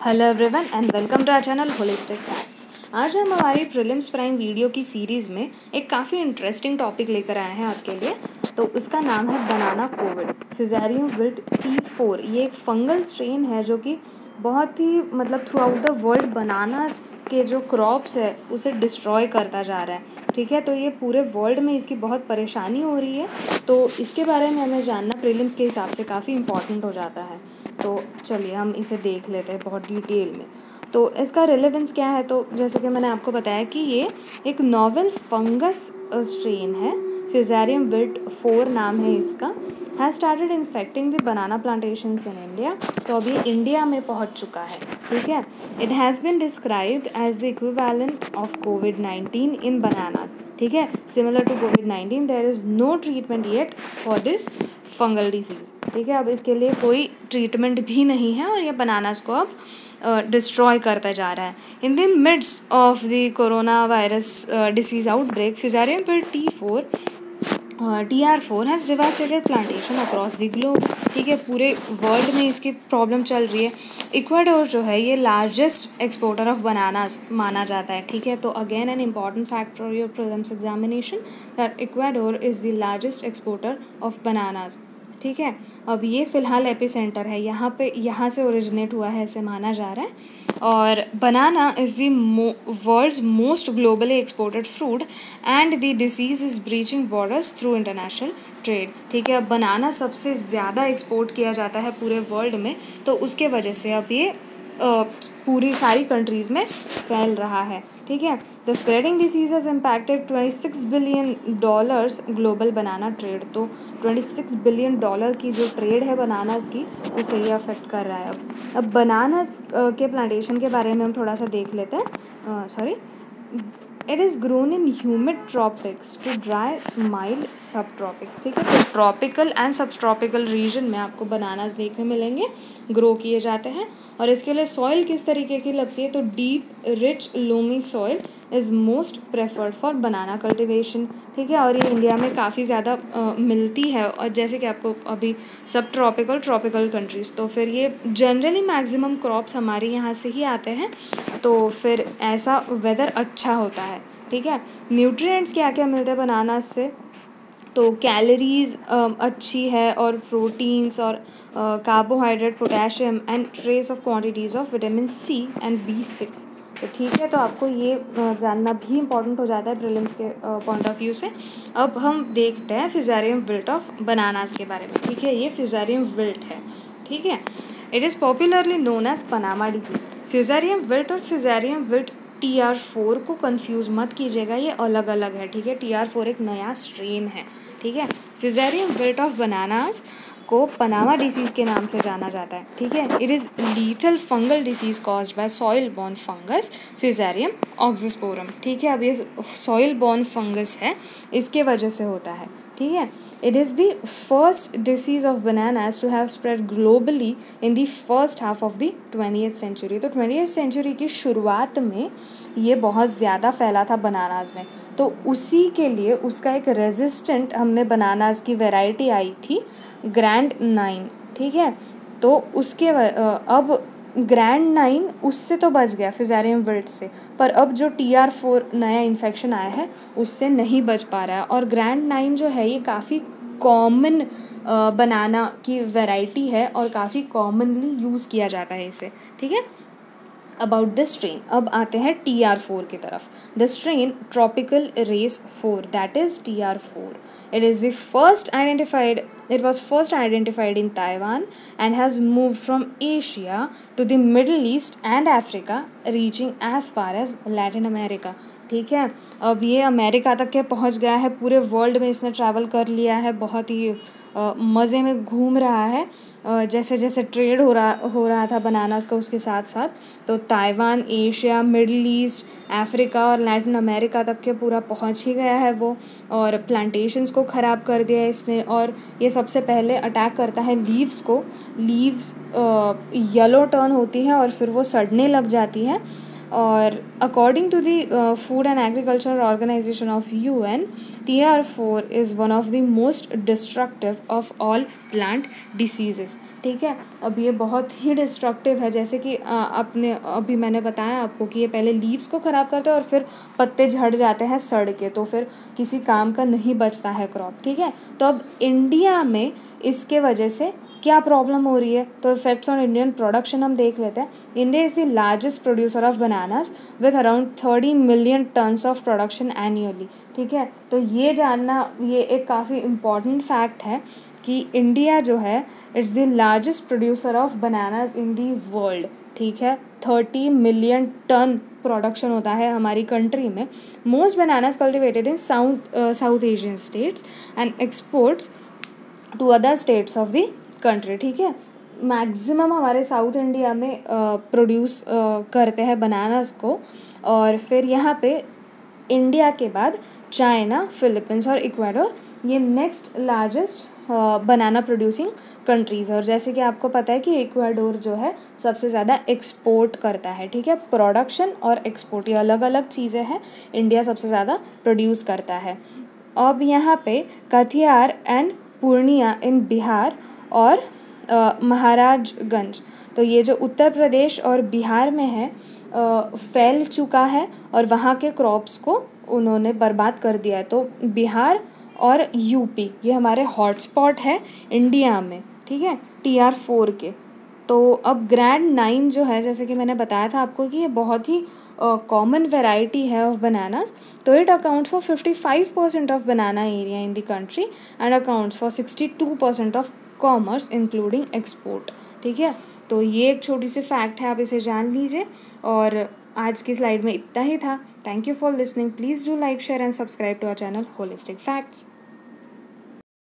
Hello everyone and welcome to our channel holistic facts. आज हम हमारी प्रीलिम्स प्राइम वीडियो की सीरीज़ में एक काफ़ी इंटरेस्टिंग टॉपिक लेकर आए हैं आपके लिए। तो उसका नाम है बनाना कोविड फ्यूज़ेरियम विल्ट T4। ये एक फंगल स्ट्रेन है जो कि बहुत ही थ्रू आउट द वर्ल्ड बनाना के जो क्रॉप्स है उसे डिस्ट्रॉय करता जा रहा है। ठीक है, तो ये पूरे वर्ल्ड में इसकी बहुत परेशानी हो रही है। तो इसके बारे में हमें जानना प्रीलिम्स के हिसाब से काफ़ी इंपॉर्टेंट हो जाता है। तो चलिए हम इसे देख लेते हैं बहुत डिटेल में। तो इसका रेलेवेंस क्या है, तो जैसे कि मैंने आपको बताया कि ये एक नोवेल फंगस स्ट्रेन है। फ्यूज़ेरियम विल्ट 4 नाम है इसका। Has started infecting the banana plantations in India. तो अभी इंडिया में पहुंच चुका है। ठीक है, it has been described as the equivalent of कोविड-19 इन बनानास। ठीक है, सिमिलर टू कोविड-19 there is no treatment yet for this fungal disease. ठीक है, अब इसके लिए कोई ट्रीटमेंट भी नहीं है और ये बनानास को अब डिस्ट्रॉय करता जा रहा है। In the mids of the coronavirus disease outbreak fusarium wilt TR4 has devastated plantation across the globe. ठीक है, पूरे वर्ल्ड में इसकी प्रॉब्लम चल रही है। इक्वाडोर जो है ये लार्जेस्ट एक्सपोर्टर ऑफ बनानास माना जाता है। ठीक है, तो again an important fact for your prelims examination that Ecuador is the largest exporter of bananas. ठीक है, अब ये फ़िलहाल एपिसेंटर है, यहाँ से ओरिजिनेट हुआ है ऐसे माना जा रहा है। और banana is the world's most globally exported fruit and the disease is breaching borders through international trade. ठीक है, अब बनाना सबसे ज़्यादा एक्सपोर्ट किया जाता है पूरे वर्ल्ड में, तो उसके वजह से अब ये पूरी सारी कंट्रीज़ में फैल रहा है। ठीक है, the spreading disease has impacted $26 billion global banana trade. तो $26 बिलियन की जो ट्रेड है बनानास की उसे ये अफेक्ट कर रहा है। अब बनानास के प्लांटेशन के बारे में हम थोड़ा सा देख लेते हैं। It is grown in humid tropics to dry mild subtropics. ठीक है, तो tropical and subtropical region में आपको बनानास देखने मिलेंगे, ग्रो किए जाते हैं। और इसके लिए सॉइल किस तरीके की लगती है, तो deep rich Lumi soil is most preferred for banana cultivation. ठीक है, और ये इंडिया में काफ़ी ज़्यादा मिलती है, और जैसे कि आपको अभी सब ट्रॉपिकल कंट्रीज़, तो फिर ये जनरली मैक्सिमम क्रॉप्स हमारे यहाँ से ही आते हैं, तो फिर ऐसा वेदर अच्छा होता है। ठीक है, न्यूट्रिएंट्स क्या क्या मिलते हैं बनाना से, तो कैलोरीज अच्छी है और प्रोटीन्स और carbohydrate, potassium and trace of quantities of vitamin C and B6। तो ठीक है, तो आपको ये जानना भी इम्पॉर्टेंट हो जाता है प्रीलिम्स के पॉइंट ऑफ व्यू से। अब हम देखते हैं फ्यूज़ेरियम विल्ट ऑफ बनानास के बारे में। ठीक है, ये फ्यूज़ेरियम विल्ट है। ठीक है, it is popularly known as Panama disease. Fusarium wilt और फ्यूज़ेरियम विल्ट TR4 को कंफ्यूज मत कीजिएगा, ये अलग अलग है। ठीक है, TR4 एक नया स्ट्रेन है। ठीक है, फ्यूज़ेरियम विल्ट ऑफ बनानास को पनामा डिसीज़ के नाम से जाना जाता है। ठीक है, it is lethal fungal disease caused by soil borne fungus fusarium oxysporum. ठीक है, अब ये सॉइल बॉर्न फंगस है, इसके वजह से होता है। ठीक है, it is the first disease of bananas to have spread globally in the first half of the 20th century। तो 20th century की शुरुआत में ये बहुत ज़्यादा फैला था बनानास में, तो उसी के लिए उसका एक रेजिस्टेंट हमने बनानास की वैरायटी आई थी ग्रैंड 9। ठीक है, तो उसके अब ग्रैंड 9 उससे तो बच गया फ्यूज़ेरियम विल्ट से, पर अब जो TR4 नया इन्फेक्शन आया है उससे नहीं बच पा रहा है। और ग्रैंड 9 जो है ये काफ़ी कॉमन बनाना की वैरायटी है और काफ़ी कॉमनली यूज़ किया जाता है इसे। ठीक है, अबाउट द स्ट्रेन अब आते हैं TR4 की तरफ। The strain tropical race 4 that is TR4। It was first identified in Taiwan and has moved from Asia to the Middle East and Africa, reaching as far as Latin America। ठीक है, अब ये America तक के पहुंच गया है, पूरे वर्ल्ड में इसने ट्रैवल कर लिया है, बहुत ही मज़े में घूम रहा है। जैसे जैसे ट्रेड हो रहा था बनानास का उसके साथ साथ, तो Taiwan, Asia, middle east, Africa और लैटिन अमेरिका तक के पूरा पहुंच ही गया है वो, और प्लांटेशंस को ख़राब कर दिया है इसने। और ये सबसे पहले अटैक करता है लीव्स को। लीव्स येलो टर्न होती है और फिर वो सड़ने लग जाती है। और according to the food and agriculture organisation of UN, TR4 is one of the most destructive of all plant diseases। ठीक है। अब ये बहुत ही डिस्ट्रक्टिव है, जैसे कि अभी मैंने बताया आपको कि ये पहले लीव्स को ख़राब करते हैं और फिर पत्ते झड़ जाते हैं सड़ के, तो फिर किसी काम का नहीं बचता है क्रॉप, ठीक है। तो अब इंडिया में इसके वजह से क्या प्रॉब्लम हो रही है, तो इफेक्ट्स ऑन इंडियन प्रोडक्शन हम देख लेते हैं। India is the largest producer of bananas with around 30 million tons of production annually, ठीक है। तो ये जानना, ये एक काफ़ी इम्पॉर्टेंट फैक्ट है कि इंडिया जो है it's the largest producer of bananas in the world, ठीक है। 30 मिलियन टन प्रोडक्शन होता है हमारी कंट्री में। Most bananas cultivated in South Asian states and exports to other states of the country, ठीक है। मैक्सिमम हमारे साउथ इंडिया में प्रोड्यूस करते हैं बनानास को, और फिर यहाँ पे इंडिया के बाद चाइना, फिलीपींस और इक्वाडोर ये नेक्स्ट लार्जेस्ट बनाना प्रोड्यूसिंग कंट्रीज़। और जैसे कि आपको पता है कि इक्वाडोर जो है सबसे ज़्यादा एक्सपोर्ट करता है, ठीक है। प्रोडक्शन और एक्सपोर्ट ये अलग अलग चीज़ें हैं, इंडिया सबसे ज़्यादा प्रोड्यूस करता है। अब यहाँ पे कटिहार एंड पूर्णिया इन बिहार और महाराजगंज, तो ये जो उत्तर प्रदेश और बिहार में है, फैल चुका है और वहाँ के क्रॉप्स को उन्होंने बर्बाद कर दिया है। तो बिहार और यूपी ये हमारे हॉटस्पॉट है इंडिया में, ठीक है, TR4 के। तो अब ग्रैंड 9 जो है, जैसे कि मैंने बताया था आपको कि ये बहुत ही कॉमन वेराइटी है ऑफ बनानास, तो it accounts for 55% of banana area in the country and accounts for 62% of commerce including export, ठीक है। तो ये एक छोटी सी फैक्ट है, आप इसे जान लीजिए। और आज की स्लाइड में इतना ही था। Thank you for listening. Please do like, share and subscribe to our channel holistic facts.